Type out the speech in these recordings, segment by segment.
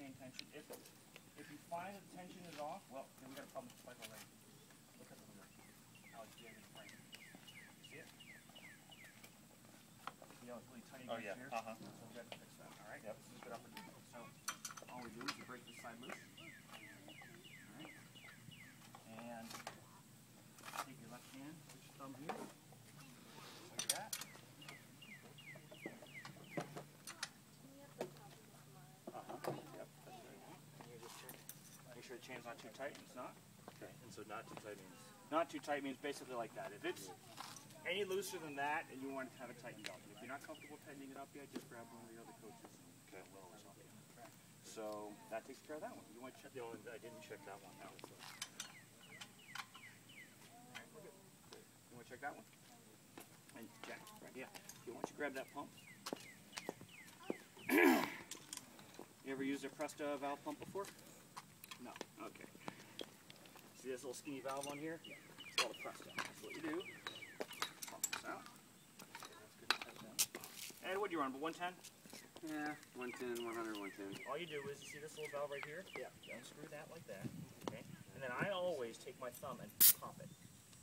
maintain tension. If you find that the tension is off, well, then we got a problem with the pipe already. Look at the wheel. How it's jamming the frame. See it? See how it's really tight against here? So we got to fix that. All right. Yep. This is good upper duty. So all we do is we break this side loose. All right. And take your left hand, put your thumb here. Like that. Yep. And you just check. Make sure the chain's not too tight. It's not. Okay. And so not too tight means? Not too tight means basically like that. If it's any looser than that, and you want to have it tightened up. And if you're not comfortable tightening it up yet, just grab one of the other coaches and will or something. So that takes care of that one. You want to check the one? I didn't check that one out. So. You want to check that one? And Jack, right? Yeah. You want you grab that pump? You ever used a Presta valve pump before? No. Okay. See this little skinny valve on here? Yeah. It's called a Presta. That's what you do. Pump this out. And what do you run? About 110? Yeah, 110, 100, 110. All you do is, you see this little valve right here? Yeah. You unscrew that like that, okay? And then I always take my thumb and pop it,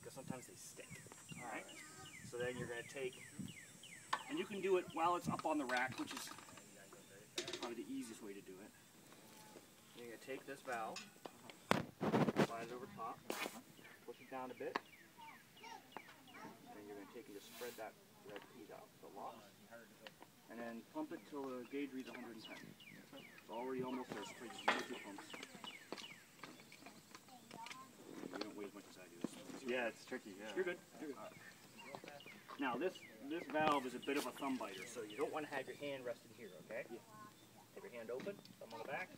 because sometimes they stick, all right? So then you're going to take, and you can do it while it's up on the rack, which is probably the easiest way to do it. You're going to take this valve, slide it over top, push it down a bit, and then you're going to take and just spread that red heat out, the lock. And then pump it till the gauge reads 110. It's already almost there. So just use two pumps. You don't weigh as much as I do. Yeah, it's tricky. Yeah. You're good. You're good. Now this valve is a bit of a thumb biter, so you don't want to have your hand resting here. Okay? Yeah. Have your hand open, thumb on the back.